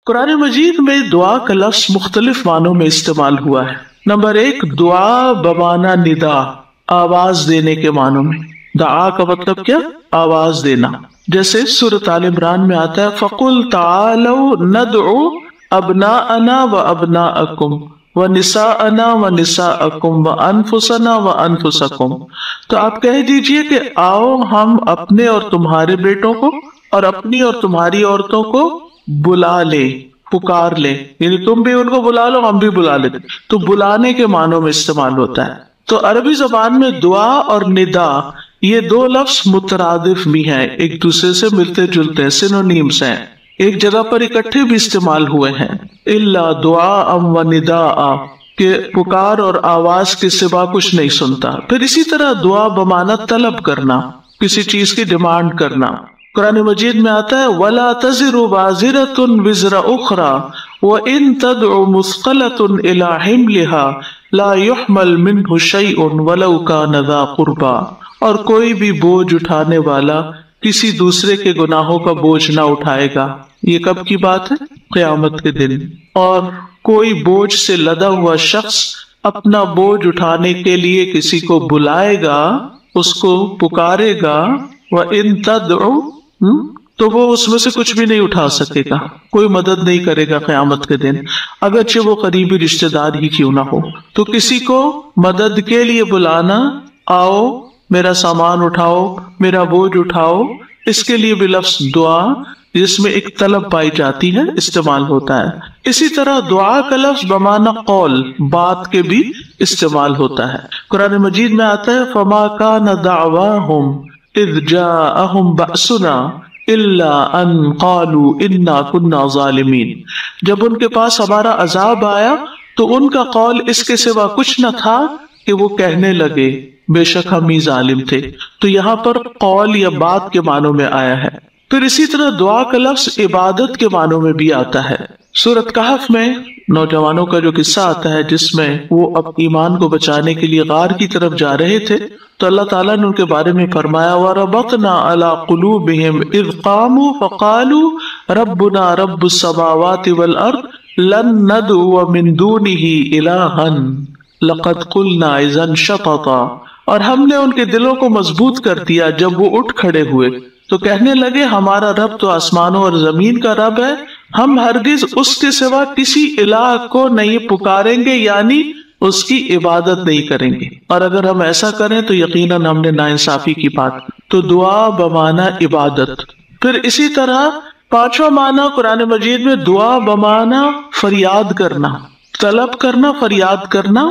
قرآن مجید میں دعا کا لفظ مختلف معنوں میں استعمال ہوا ہے۔ نمبر 1، دعا بمعنی ندا، آواز دینے کے معنوں میں۔ دعا کا مطلب کیا؟ آواز دینا۔ جیسے سورۃ آل عمران میں آتا ہے فَقُلْ تَعَالَوْا نَدْعُ أَبْنَاءَنَا وَأَبْنَاءَكُمْ وَنِسَاءَنَا وَنِسَاءَكُمْ وَأَنفُسَنَا وَأَنفُسَكُمْ، تو آپ کہہ دیجئے کہ آؤ ہم اپنے اور تمہارے بیٹوں کو اور اپنی اور تمہاری عورتوں کو بلا لے، پکار لے، یعنی تم بھی ان کو بلا لو ہم بھی بلا لیں۔ تو بلانے کے معنوں میں استعمال ہوتا ہے۔ تو عربی زبان میں دعا اور ندا یہ دو لفظ مترادف بھی ہیں، ایک دوسرے سے ملتے جلتے ہیں، سینونیمز ہیں، ایک جگہ پر اکٹھے بھی استعمال ہوئے ہیں۔ الا دعاء و نداء، کہ پکار اور آواز کے سوا کچھ نہیں سنتا۔ پھر اسی طرح دعا بمعنی طلب کرنا، کسی چیز کی ڈیمانڈ کرنا۔ قرآن مجید میں آتا ہے وَلَا تَزِرُ وَازِرَةٌ وِزْرَ أُخْرَى وَإِن تَدْعُ مُثْقَلَةٌ إِلَىٰ حِمْلِهَا لَا يُحْمَلْ مِنْهُ شَيْءٌ وَلَوْ كَانَ ذَا قُرْبَىٰ، اور کوئی بھی بوجھ اٹھانے والا کسی دوسرے کے گناہوں کا بوجھ نہ اٹھائے گا۔ یہ کب کی بات ہے؟ قیامت کے دن۔ اور کوئی بوجھ سے لدا ہوا شخص اپنا بوجھ اٹھانے کے لیے کسی کو بلائے گا، اس کو پکارے گا، وَإِن تَدْعُ، تو وہ اس میں سے کچھ بھی نہیں اٹھا سکے گا، کوئی مدد نہیں کرے گا قیامت کے دن، اگرچہ وہ قریبی رشتہ دار ہی کیوں نہ ہو۔ تو کسی کو مدد کے لیے بلانا، آؤ میرا سامان اٹھاؤ، میرا بوجھ اٹھاؤ، اس کے لیے بھی لفظ دعا جس میں ایک طلب پائی جاتی ہے استعمال ہوتا ہے۔ اسی طرح دعا کا لفظ بمعنی قول، بات کے بھی استعمال ہوتا ہے۔ قرآن مجید میں آتا ہے فَمَا كَانَ دَعْوَاهُمْ اِذْ جَاءَهُمْ بَأْسُنَا إِلَّا أَن قَالُوا إِنَّا كُنَّا ظَالِمِينَ، جب ان کے پاس ہمارا عذاب آیا تو ان کا قول اس کے سوا کچھ نہ تھا کہ وہ کہنے لگے بے شک ہم ہی ظالم تھے۔ تو یہاں پر قول یا بات کے معنوں میں آیا ہے۔ پھر اسی طرح دعا کا لفظ عبادت کے معنوں میں بھی آتا ہے۔ سورۃ کہف میں نوجوانوں کا جو قصہ آتا ہے جس میں وہ اب ایمان کو بچانے کے لیے غار کی طرف جا رہے تھے، تو اللہ تعالیٰ نے ان کے بارے میں فرمایا وَرَبَطْنَا عَلَىٰ قُلُوبِهِمْ إِذْ قَامُوا فَقَالُوا رَبُّنَا رَبُّ السَّمَاوَاتِ وَالْأَرْضِ لَن نَّدْعُوَ مِن دُونِهِ إِلَٰهًا لَقَدْ قُلْنَا إِذًا شَطَطًا، اور ہم نے ان کے دلوں کو مضبوط کر دیا جب وہ اٹھ کھڑے ہوئے تو کہنے لگے ہمارا رب تو آسمانوں اور زمین کا رب ہے، ہم ہرگز اس کے سوا کسی الہ کو نہیں پکاریں گے، یعنی اس کی عبادت نہیں کریں گے، اور اگر ہم ایسا کریں تو یقیناً ہم نے ناانصافی کی بات۔ تو دعا بمعنی عبادت۔ پھر اسی طرح پانچواں معنی قرآن مجید میں دعا بمعنی فریاد کرنا، طلب کرنا، فریاد کرنا،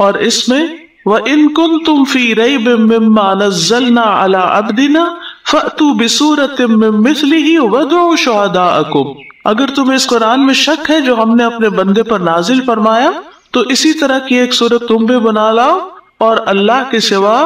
اور اس میں وَإِن كُنتُمْ فِي رَيْبٍ مِّمَّا نَزَّلْنَا عَلَىٰ عَبْدِنَا فَأْتُوا بِسُورَةٍ مِّن مِّثْلِهِ وَادْعُوا شُهَدَاءَكُمْ، اگر تمہیں اس قرآن میں شک ہے جو ہم نے اپنے بندے پر نازل فرمایا تو اسی طرح کی ایک سورت تم بھی بنا لاؤ اور اللہ کے سوا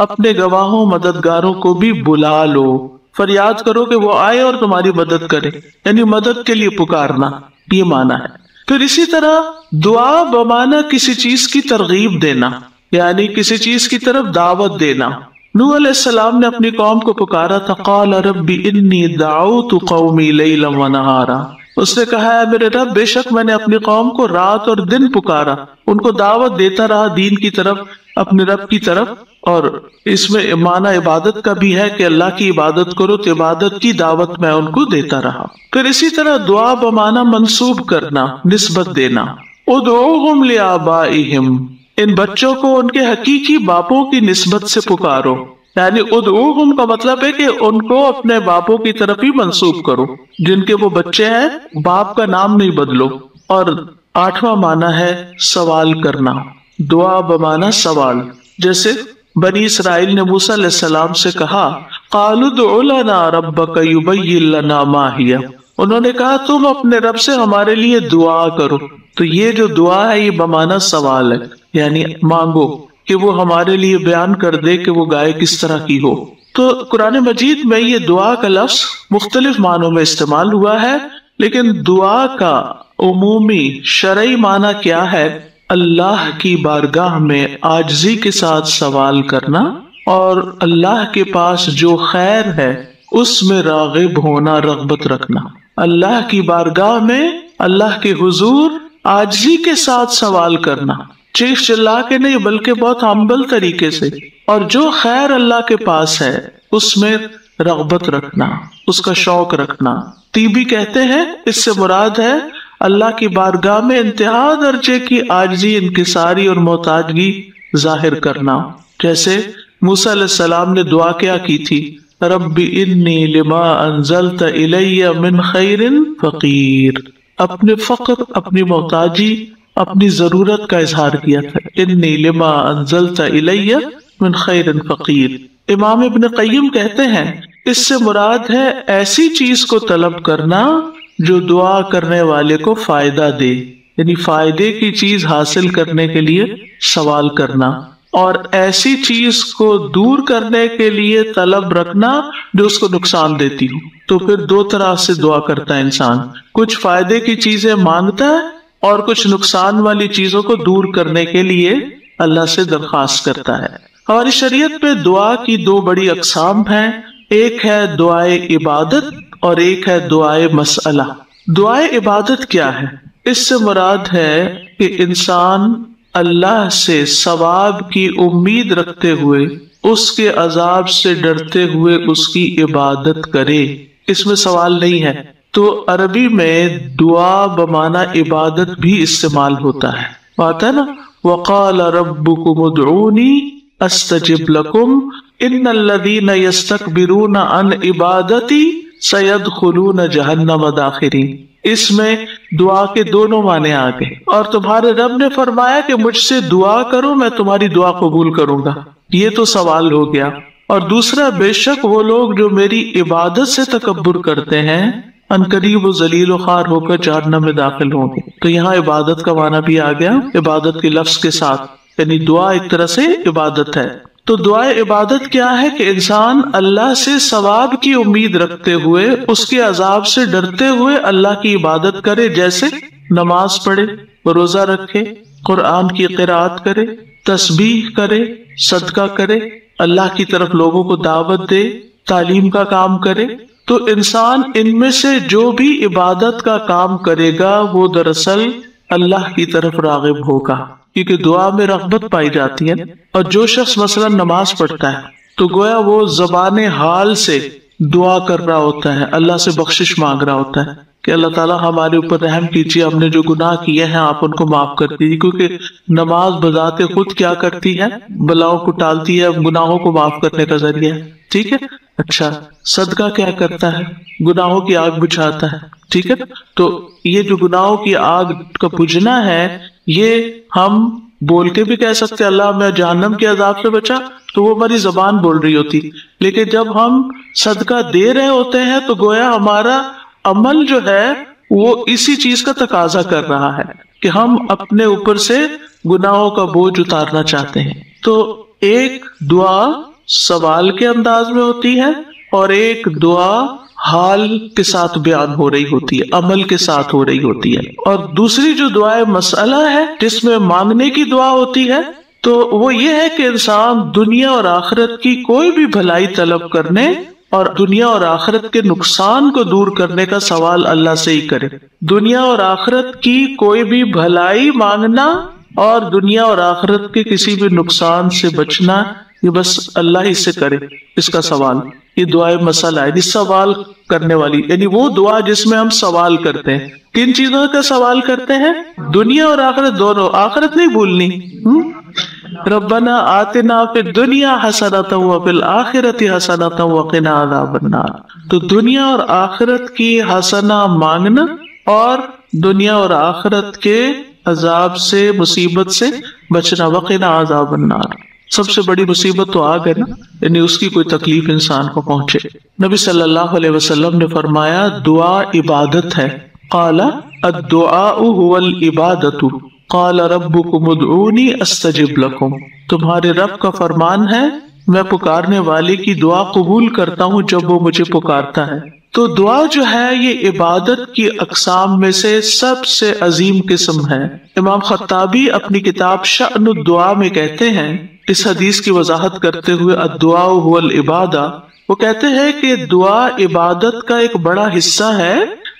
اپنے گواہوں مددگاروں کو بھی بلا لو، فریاد کرو کہ وہ آئے اور تمہاری مدد کرے، یعنی مدد کے لیے پکارنا، یہ معنی ہے۔ پھر اسی طرح دعا بمعنی کسی چیز کی ترغیب دینا، یعنی کسی چیز کی طرف دعوت دینا۔ نوح علیہ السلام نے اپنی قوم کو پکارا تھا قال رب انی دعوت قومی لیلا ونہارا، اس نے کہا ہے میرے رب بے شک میں نے اپنی قوم کو رات اور دن پکارا، ان کو دعوت دیتا رہا دین کی طرف، اپنے رب کی طرف۔ اور اس میں معنی عبادت کا بھی ہے کہ اللہ کی عبادت کرو، تو عبادت کی دعوت میں ان کو دیتا رہا۔ پھر اسی طرح دعا بمعنی منسوب کرنا، نسبت دینا، ادعوہم لآبائہم، ان بچوں کو ان کے حقیقی باپوں کی نسبت سے پکارو، یعنی ادعوہم کا مطلب ہے کہ ان کو اپنے باپوں کی طرف ہی منسوب کرو، جن کے وہ بچے ہیں باپ کا نام نہیں بدلو۔ اور آٹھواں معنی ہے سوال کرنا، دعا بمعنی سوال، جیسے بنی اسرائیل نے موسیٰ علیہ السلام سے کہا قالوا ادع لنا ربک یبین لنا ما ہی، انہوں نے کہا تم اپنے رب سے ہمارے لیے دعا کرو۔ تو یہ جو دعا ہے یہ بمعنی سوال ہے، یعنی مانگو کہ وہ ہمارے لیے بیان کر دے کہ وہ گائے کس طرح کی ہو۔ تو قرآن مجید میں یہ دعا کا لفظ مختلف معنوں میں استعمال ہوا ہے، لیکن دعا کا عمومی شرعی معنی کیا ہے؟ اللہ کی بارگاہ میں عاجزی کے ساتھ سوال کرنا اور اللہ کے پاس جو خیر ہے اس میں راغب ہونا، رغبت رکھنا۔ اللہ کی بارگاہ میں اللہ کے حضور عاجزی کے ساتھ سوال کرنا، چیخ چلا کے نہیں بلکہ بہت ہمبل طریقے سے، اور جو خیر اللہ کے پاس ہے اس میں رغبت رکھنا، اس کا شوق رکھنا۔ طیبی کہتے ہیں اس سے مراد ہے اللہ کی بارگاہ میں انتہا درجے کی عاجزی، انکساری اور محتاجگی ظاہر کرنا۔ جیسے موسیٰ علیہ السلام نے دعا کیا کی تھی، رب انی لما انزلت الی من خیر فقیر، اپنے فقر، اپنی محتاجی، اپنی ضرورت کا اظہار کیا تھا، انی لما انزلت الی من خیر فقیر۔ امام ابن قیم کہتے ہیں اس سے مراد ہے ایسی چیز کو طلب کرنا جو دعا کرنے والے کو فائدہ دے، یعنی فائدے کی چیز حاصل کرنے کے لیے سوال کرنا، اور ایسی چیز کو دور کرنے کے لیے طلب رکھنا جو اس کو نقصان دیتی ہو۔ تو پھر دو طرح سے دعا کرتا ہے انسان، کچھ فائدے کی چیزیں مانگتا ہے اور کچھ نقصان والی چیزوں کو دور کرنے کے لیے اللہ سے درخواست کرتا ہے۔ ہماری شریعت میں دعا کی دو بڑی اقسام ہیں، ایک ہے دعائے عبادت اور ایک ہے دعائے مسئلہ۔ دعائے عبادت کیا ہے؟ اس سے مراد ہے کہ انسان اللہ سے ثواب کی امید رکھتے ہوئے، اس کے عذاب سے ڈرتے ہوئے اس کی عبادت کرے، اس میں سوال نہیں ہے۔ تو عربی میں دعا بمعنی عبادت بھی استعمال ہوتا ہے، بات ہے نا، وقال ربکم ادعونی استجب لکم ان الذین یستکبرون عن عبادتی سیدخلون جہنم داخرین۔ اس میں دعا کے دونوں معنی آ گئے، اور تمہارے رب نے فرمایا کہ مجھ سے دعا کرو میں تمہاری دعا قبول کروں گا، یہ تو سوال ہو گیا۔ اور دوسرا، بے شک وہ لوگ جو میری عبادت سے تکبر کرتے ہیں عنقریب و ذلیل و خوار ہو کر جہنم میں داخل ہوں گے۔ تو یہاں عبادت کا معنی بھی آ گیا عبادت کے لفظ کے ساتھ، یعنی دعا ایک طرح سے عبادت ہے۔ تو دعائے عبادت کیا ہے کہ انسان اللہ سے ثواب کی امید رکھتے ہوئے، اس کے عذاب سے ڈرتے ہوئے اللہ کی عبادت کرے، جیسے نماز پڑھے، روزہ رکھے، قرآن کی قرآت کرے، تسبیح کرے، صدقہ کرے، اللہ کی طرف لوگوں کو دعوت دے، تعلیم کا کام کرے۔ تو انسان ان میں سے جو بھی عبادت کا کام کرے گا وہ دراصل اللہ کی طرف راغب ہوگا، کیونکہ دعا میں رغبت پائی جاتی ہے۔ اور جو شخص مثلا نماز پڑھتا ہے تو گویا وہ زبان حال سے دعا کر رہا ہوتا ہے، اللہ سے بخشش مانگ رہا ہوتا ہے کہ اللہ تعالیٰ ہمارے اوپر رحم کیجیے، ہم نے جو گناہ کیے ہیں آپ ان کو معاف کر دیجیے، کیونکہ نماز بذات خود کیا کرتی ہے؟ بلاؤں کو ٹالتی ہے، گناہوں کو معاف کرنے کا ذریعہ ہے، ٹھیک ہے۔ اچھا، صدقہ کیا کرتا ہے؟ گناہوں کی آگ بجھاتا ہے، ٹھیک ہے۔ تو یہ جو گناہوں کی آگ کا بجھنا ہے، یہ ہم بول کے بھی کہہ سکتے اللہ ہمیں جہنم کے عذاب سے بچا، تو وہ ہماری زبان بول رہی ہوتی، لیکن جب ہم صدقہ دے رہے ہوتے ہیں تو گویا ہمارا عمل جو ہے وہ اسی چیز کا تقاضا کر رہا ہے کہ ہم اپنے اوپر سے گناہوں کا بوجھ اتارنا چاہتے ہیں۔ تو ایک دعا سوال کے انداز میں ہوتی ہے اور ایک دعا حال کے ساتھ بیان ہو رہی ہوتی ہے، عمل کے ساتھ ہو رہی ہوتی ہے۔ اور دوسری جو دعائے مسئلہ ہے جس میں مانگنے کی دعا ہوتی ہے، تو وہ یہ ہے کہ انسان دنیا اور آخرت کی کوئی بھی بھلائی طلب کرنے اور دنیا اور آخرت کے نقصان کو دور کرنے کا سوال اللہ سے ہی کرے۔ دنیا اور آخرت کی کوئی بھی بھلائی مانگنا اور دنیا اور آخرت کے کسی بھی نقصان سے بچنا، یہ بس اللہ ہی سے کرے اس کا سوال۔ یہ دعائے مسئلہ ہے، سوال کرنے والی، یعنی وہ دعا جس میں ہم سوال کرتے ہیں۔ کن چیزوں کا سوال کرتے ہیں؟ دنیا اور آخرت دونوں، آخرت نہیں بھولنی۔ ربنا آتنا فی الدنیا حسنۃ وفی الآخرۃ حسنۃ وقنا عذاب النار۔ تو دنیا اور آخرت کی حسنہ مانگنا اور دنیا اور آخرت کے عذاب سے، مصیبت سے بچنا، وقنا عذاب النار۔ سب سے بڑی مصیبت تو آگ ہے نا، یعنی اس کی کوئی تکلیف انسان کو پہنچے۔ نبی صلی اللہ علیہ وسلم نے فرمایا دعا عبادت ہے۔ قال الدعاء هو العبادۃ قال ربکم ادعونی استجب لکم۔ تمہارے رب کا فرمان ہے میں پکارنے والے کی دعا قبول کرتا ہوں جب وہ مجھے پکارتا ہے۔ تو دعا جو ہے یہ عبادت کی اقسام میں سے سب سے عظیم قسم ہے۔ امام خطابی اپنی کتاب شأن الدعاء میں کہتے ہیں، اس حدیث کی وضاحت کرتے ہوئے الدعاء هو العبادہ، وہ کہتے ہیں کہ دعا عبادت کا ایک بڑا حصہ ہے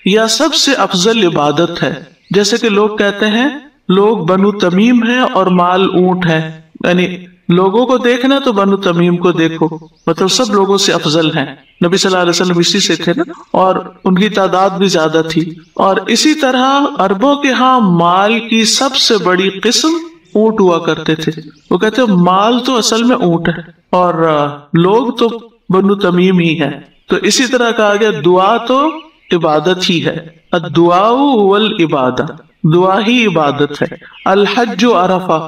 یا سب سے افضل عبادت ہے. جیسے کہ لوگ کہتے ہیں لوگ بنو تمیم ہیں اور مال اونٹ ہے، یعنی لوگوں کو دیکھنا تو بنو تمیم کو دیکھو، مطلب سب لوگوں سے افضل ہیں. نبی صلی اللہ علیہ وسلم اسی سے تھے نا، اور ان کی تعداد بھی زیادہ تھی. اور اسی طرح عربوں کے ہاں مال کی سب سے بڑی قسم اونٹ ہوا کرتے تھے. وہ کہتے ہیں مال تو اصل میں اونٹ ہے اور لوگ تو بنو تمیم ہی ہے. تو اسی طرح کہا گیا دعا تو عبادت ہی ہے. الدعاء هو العبادہ، دعا ہی عبادت ہے. الحج عرفہ،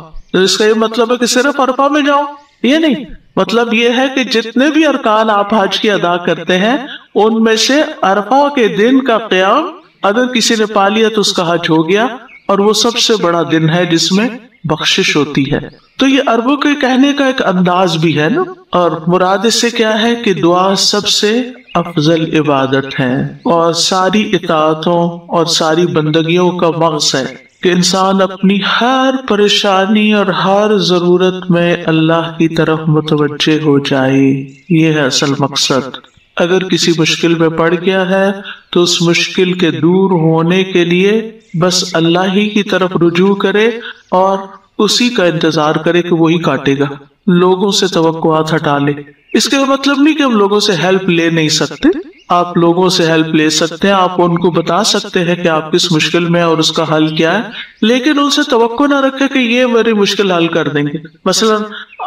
اس کا یہ مطلب ہے کہ صرف عرفہ میں جاؤ، یہ نہیں. مطلب یہ ہے کہ جتنے بھی ارکان آپ حج کی ادا کرتے ہیں ان میں سے عرفہ کے دن کا قیام اگر کسی نے پا لیا تو اس کا حج ہو گیا، اور وہ سب سے بڑا دن ہے جس میں بخشش ہوتی ہے. تو یہ عربوں کے کہنے کا ایک انداز بھی ہے نا. اور مراد اس سے کیا ہے کہ دعا سب سے افضل عبادت ہے اور ساری اطاعتوں اور ساری بندگیوں کا مغز ہے کہ انسان اپنی ہر پریشانی اور ہر ضرورت میں اللہ کی طرف متوجہ ہو جائے. یہ ہے اصل مقصد. اگر کسی مشکل میں پڑ گیا ہے تو اس مشکل کے دور ہونے کے لیے بس اللہ ہی کی طرف رجوع کرے اور اسی کا انتظار کرے کہ وہی کاٹے گا. لوگوں سے توقعات ہٹا لے. اس کا مطلب نہیں کہ ہم لوگوں سے ہیلپ لے نہیں سکتے، آپ لوگوں سے ہیلپ لے سکتے ہیں، آپ ان کو بتا سکتے ہیں کہ آپ کس مشکل میں اور اس کا حل کیا ہے، لیکن ان سے توقع نہ رکھے کہ یہ میری مشکل حل کر دیں گے. مثلا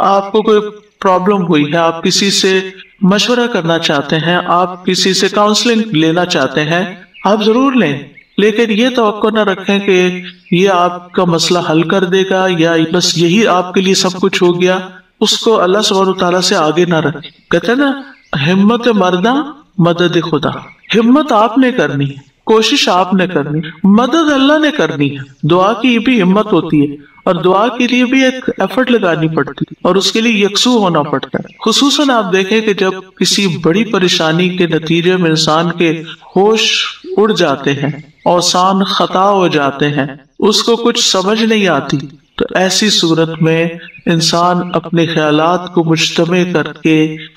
آپ کو کوئی پرابلم ہوئی ہے، آپ کسی سے مشورہ کرنا چاہتے ہیں، آپ کسی سے کاؤنسلنگ لینا چاہتے ہیں، آپ ضرور لیں، لیکن یہ توقع نہ رکھیں کہ یہ آپ کا مسئلہ حل کر دے گا یا بس یہی آپ کے لیے سب کچھ ہو گیا. اس کو اللہ سبحانہ وتعالیٰ سے آگے نہ رکھیں. کہتے ہیں نا ہمت مردہ مدد خدا. ہمت آپ نے کرنی ہے، کوشش آپ نے کرنی، مدد اللہ نے کرنی ہے. دعا کی بھی ہمت ہوتی ہے اور دعا کے لیے بھی ایک ایفرٹ لگانی پڑتی ہے اور اس کے لیے یکسو ہونا پڑتا ہے. خصوصاً آپ دیکھیں کہ جب کسی بڑی پریشانی کے نتیجے میں انسان کے ہوش اڑ جاتے ہیں، اوسان خطا ہو جاتے ہیں، اس کو کچھ سمجھ نہیں آتی، تو ایسی صورت میں انسان اپنے خیالات کو مجتمع کر کے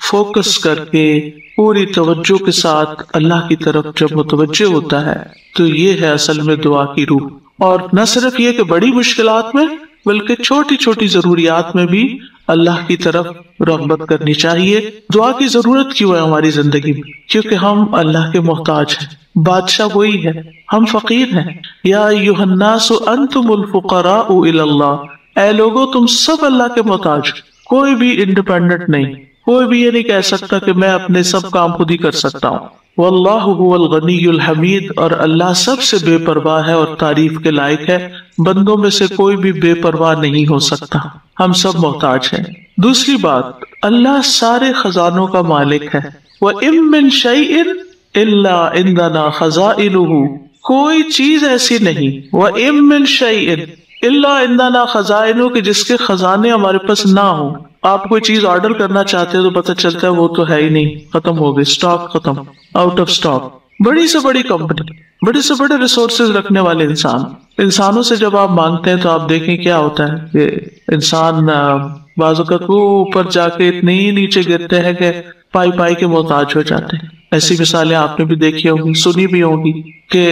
فوکس کر کے پوری توجہ کے ساتھ اللہ کی طرف جب متوجہ ہوتا ہے تو یہ ہے اصل میں دعا کی روح. اور نہ صرف یہ کہ بڑی مشکلات میں بلکہ چھوٹی چھوٹی ضروریات میں بھی اللہ کی طرف رغبت کرنی چاہیے. دعا کی ضرورت کیوں ہے ہماری زندگی میں؟ کیونکہ ہم اللہ کے محتاج ہیں، بادشاہ وہی ہے، ہم فقیر ہیں. یا ایھا الناس انتم الفقراء الی اللہ، اے لوگو تم سب اللہ کے محتاج، کوئی بھی انڈیپینڈنٹ نہیں، کوئی بھی یہ نہیں کہہ سکتا کہ میں اپنے سب کام خود ہی کر سکتا ہوں. واللہ هو الغنی الحمید، اور اللہ سب سے بے پرواہ ہے اور تعریف کے لائق ہے. بندوں میں سے کوئی بھی بے پرواہ نہیں ہو سکتا، ہم سب محتاج ہیں. دوسری بات، اللہ سارے خزانوں کا مالک ہے. وَإِن مِّن شَيْءٍ إِلَّا عِندَنَا خَزَائِنُهُ، کوئی چیز ایسی نہیں، وَإِن مِّن شَيْءٍ إِلَّا عِندَنَا خَزَائِنُهُ، کہ جس کے خزانے ہمارے پاس نہ ہوں. آپ کوئی چیز آرڈر کرنا چاہتے ہیں تو پتہ چلتا ہے وہ تو ہے ہی نہیں، ختم ہو گئی، سٹاک ختم، آؤٹ آف سٹاک. بڑی سے بڑی کمپنی، بڑے سے بڑے ریسورسز رکھنے والے انسانوں سے جب آپ مانگتے ہیں تو آپ دیکھیں کیا ہوتا ہے کہ انسان بعض اوقات وہ اوپر جا کے اتنے ہی نیچے گرتے ہیں کہ پائی پائی کے محتاج ہو جاتے ہیں. ایسی مثالیں آپ نے بھی دیکھی ہوں گی، سنی بھی ہوں گی کہ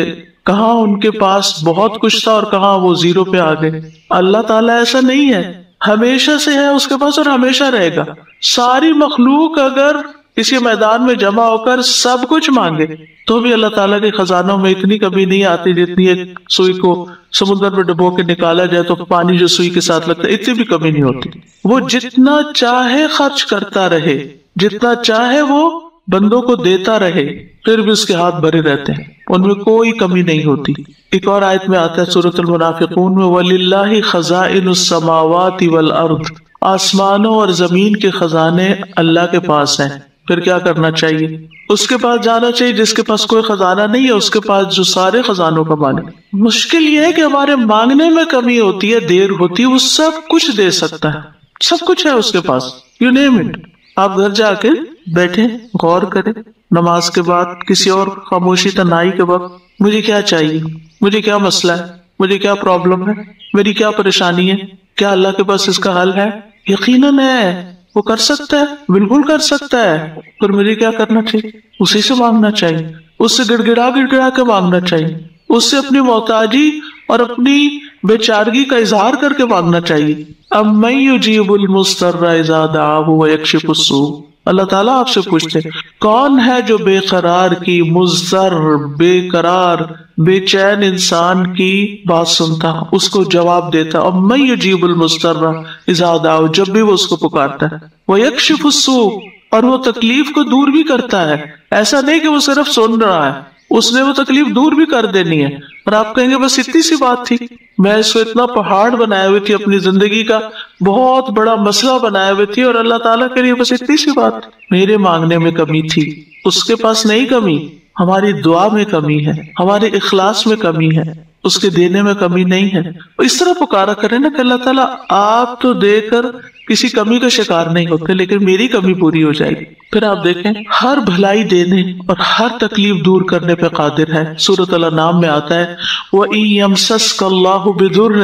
کہاں ان کے پاس بہت کچھ تھا اور کہاں وہ زیرو پہ آ گئے. اللہ تعالیٰ ایسا نہیں ہے، ہمیشہ سے ہے اس کے پاس اور ہمیشہ رہے گا. ساری مخلوق اگر اسی میدان میں جمع ہو کر سب کچھ مانگے تو بھی اللہ تعالیٰ کے خزانوں میں اتنی کمی نہیں آتی جتنی ایک سوئی کو سمندر میں ڈبو کے نکالا جائے تو پانی جو سوئی کے ساتھ لگتا ہے اتنی بھی کمی نہیں ہوتی. وہ جتنا چاہے خرچ کرتا رہے، جتنا چاہے وہ بندوں کو دیتا رہے، پھر بھی اس کے ہاتھ بھرے رہتے ہیں، ان میں کوئی کمی نہیں ہوتی. ایک اور آیت میں آتا ہے سورۃ المنافقون میں، وَلِلَّهِ خَزَائِنُ السَّمَاوَاتِ وَالْأَرْضِ، آسمانوں اور زمین کے خزانے اللہ کے پاس ہیں. پھر کیا کرنا چاہیے؟ اس کے پاس جانا چاہیے جس کے پاس کوئی خزانہ نہیں ہے، اس کے پاس جو سارے خزانوں کا مالک. مشکل یہ ہے کہ ہمارے مانگنے میں کمی ہوتی ہے، دیر ہوتی ہے. وہ سب کچھ دے سکتا ہے، سب کچھ ہے اس کے پاس، یو نیم اٹ. آپ گھر جا کے بیٹھے غور کریں، نماز کے بعد کسی اور خاموشی تنہائی کے وقت، مجھے کیا چاہیے، مجھے کیا مسئلہ ہے، مجھے کیا پرابلم ہے، میری کیا پریشانی ہے، کیا اللہ کے پاس اس کا حل ہے؟ یقیناً ہے، وہ کر سکتا ہے، بالکل کر سکتا ہے. پھر مجھے کیا کرنا چاہیے؟ اسی سے مانگنا چاہیے. اس سے گڑ گڑا کے مانگنا چاہیے، اس سے اپنی محتاجی اور اپنی بیچارگی کا اظہار کر کے مانگنا چاہیے۔ امن یجیب المضطر اذا دعاہ ویکشف السوء، اللہ تعالیٰ آپ سے پوچھتے کون ہے جو بے قرار کی، مضطر بے قرار بے چین انسان کی بات سنتا، اس کو جواب دیتا۔ امن یجیب المضطر اذا دعاہ، جب بھی وہ اس کو پکارتا ہے، ویکشف السوء، اور وہ تکلیف کو دور بھی کرتا ہے۔ ایسا نہیں کہ وہ صرف سن رہا ہے، اس نے وہ تکلیف دور بھی کر دینی ہے۔ اور آپ کہیں گے بس اتنی سی بات تھی، میں اس کو اتنا پہاڑ بنائے ہوئے تھی، اپنی زندگی کا بہت بڑا مسئلہ بنائے ہوئے تھی، اور اللہ تعالیٰ کے لیے بس اتنی سی بات، میرے مانگنے میں کمی تھی، اس کے پاس نہیں کمی، ہماری دعا میں کمی ہے، ہمارے اخلاص میں کمی ہے، اس کے دینے میں کمی نہیں ہے۔ اس طرح پکارا کریں نا کہ اللہ تعالیٰ آپ تو دے کر کسی کمی کا شکار نہیں ہوتے، لیکن میری کمی پوری ہو جائے گی۔ پھر آپ دیکھیں ہر بھلائی دینے اور ہر تکلیف دور کرنے پہ قادر ہے۔ سورۃ الانعام میں آتا ہے وَإِن يَمْسَسْكَ اللَّهُ بِضُرٍّ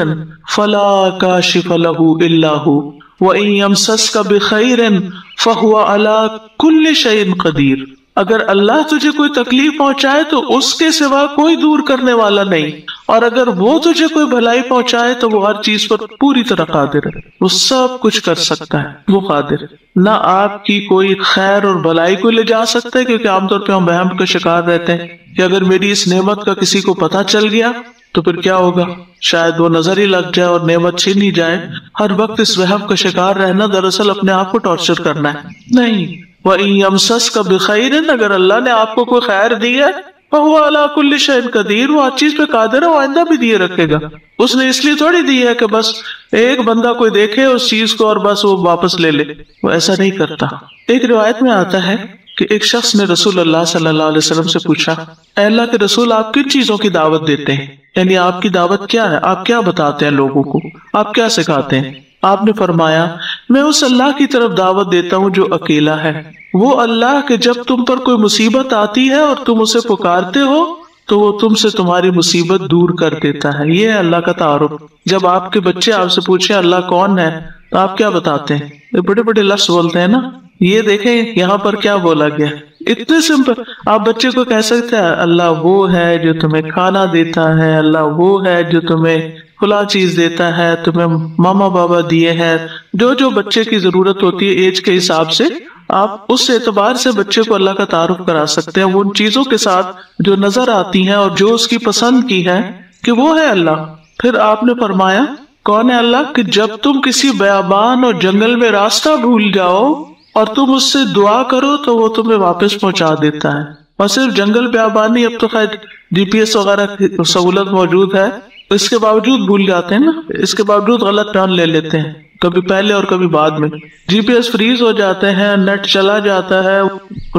فَلَا كَاشِفَ لَهُ إِلَّا هُوَ وَإِن يَمْسَسْكَ بِخَيْرٍ فَهُوَ عَلَى كُلِّ شَيْءٍ قَدِيرٌ، اگر اللہ تجھے کوئی تکلیف پہنچائے تو اس کے سوا کوئی دور کرنے والا نہیں، اور اگر وہ تجھے کوئی بھلائی پہنچائے تو وہ ہر چیز پر پوری طرح قادر ہے، وہ سب کچھ کر سکتا ہے، وہ قادر ہے۔ نہ آپ کی کوئی خیر اور بھلائی کو لے جا سکتا ہے، کیونکہ عام طور پہ ہم وہم کا شکار رہتے ہیں کہ اگر میری اس نعمت کا کسی کو پتہ چل گیا تو پھر کیا ہوگا، شاید وہ نظر ہی لگ جائے اور نعمت چھین ہی جائے۔ ہر وقت اس وہم کا شکار رہنا دراصل اپنے آپ کو ٹارچر کرنا ہے، نہیں۔ وَإِن يَمْسَسْكَ بِخَيْرٍ، اگر اللہ نے آپ کو کوئی خیر دی ہے، فَهُوَ عَلَى كُلِّ شَيْءٍ قَدِيرٌ، وہ ہر چیز پہ قادر ہے، وہ آئندہ بھی دیے رکھے گا۔ اس نے اس لیے تھوڑی دی ہے کہ بس ایک بندہ کوئی دیکھے اس چیز کو اور بس وہ واپس لے لے، وہ ایسا نہیں کرتا۔ ایک روایت میں آتا ہے کہ ایک شخص نے رسول اللہ صلی اللہ علیہ وسلم سے پوچھا، اے اللہ کے رسول، آپ کن چیزوں کی دعوت دیتے ہیں؟ یعنی آپ کی دعوت کیا ہے، آپ کیا بتاتے ہیں لوگوں کو، آپ کیا سکھاتے ہیں؟ آپ نے فرمایا میں اس اللہ کی طرف دعوت دیتا ہوں جو اکیلا ہے، وہ اللہ کہ جب تم پر کوئی مصیبت آتی ہے اور تم اسے پکارتے ہو تو وہ تم سے تمہاری مصیبت دور کر دیتا ہے۔ یہ ہے اللہ کا تعارف۔ جب آپ کے بچے آپ سے پوچھیں اللہ کون ہے تو آپ کیا بتاتے ہیں؟ یہ بڑے بڑے لفظ بولتے ہیں نا، یہ دیکھیں یہاں پر کیا بولا گیا، اتنے سمپل۔ آپ بچے کو کہہ سکتے ہیں اللہ وہ ہے جو تمہیں کھانا دیتا ہے، اللہ وہ ہے جو تمہیں فلاں چیز دیتا ہے، تمہیں ماما بابا دیے ہیں، جو جو بچے کی ضرورت ہوتی ہے ایج کے حساب سے آپ اس اعتبار سے بچے کو اللہ کا تعارف کرا سکتے ہیں، وہ ان چیزوں کے ساتھ جو نظر آتی ہیں اور جو اس کی پسند کی ہے کہ وہ ہے اللہ۔ پھر آپ نے فرمایا کون ہے اللہ کہ جب تم کسی بیابان اور جنگل میں راستہ بھول جاؤ اور تم اس سے دعا کرو تو وہ تمہیں واپس پہنچا دیتا ہے۔ اور صرف جنگل بیابانی، اب تو خیر جی پی ایس وغیرہ کی سہولت موجود ہے، اس کے باوجود بھول جاتے ہیں نا، اس کے باوجود غلط ٹرن لے لیتے ہیں، کبھی پہلے اور کبھی بعد میں۔ جی پی ایس فریز ہو جاتے ہیں، نیٹ چلا جاتا ہے،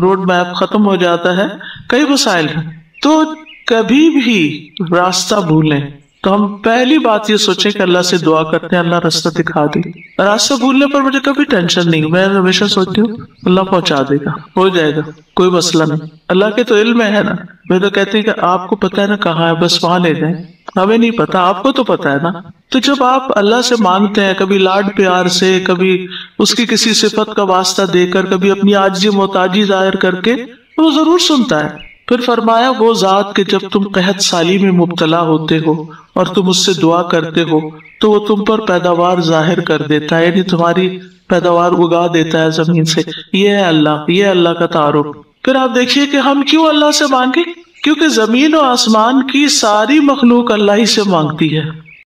روڈ میپ ختم ہو جاتا ہے، کئی مسائل ہیں۔ تو کبھی بھی راستہ بھولیں تو ہم پہلی بات یہ سوچیں کہ اللہ سے دعا کرتے ہیں اللہ راستہ دکھا دے۔ راستہ بھولنے پر مجھے کبھی ٹینشن نہیں، میں ہمیشہ سوچتی ہوں اللہ پہنچا دے گا، ہو جائے گا، کوئی مسئلہ نہیں، اللہ کے تو علم ہے نا۔ میں تو کہتے ہیں کہ آپ کو پتہ ہے نا کہاں ہے، بس وہاں لے جائیں، ہمیں نہیں پتا، آپ کو تو پتا ہے نا۔ تو جب آپ اللہ سے مانگتے ہیں، کبھی لاڈ پیار سے، کبھی اس کی کسی صفت کا واسطہ دے کر، کبھی اپنی عاجزی محتاجی ظاہر کر کے، وہ ضرور سنتا ہے۔ پھر فرمایا وہ ذات کہ جب تم قحط سالی میں مبتلا ہوتے ہو اور تم اس سے دعا کرتے ہو تو وہ تم پر پیداوار ظاہر کر دیتا ہے، یعنی تمہاری پیداوار اگا دیتا ہے زمین سے۔ یہ ہے اللہ، یہ اللہ کا تعارف۔ پھر آپ دیکھیے کہ ہم کیوں اللہ سے مانگیں، کیونکہ زمین و آسمان کی ساری مخلوق اللہ ہی سے مانگتی ہے۔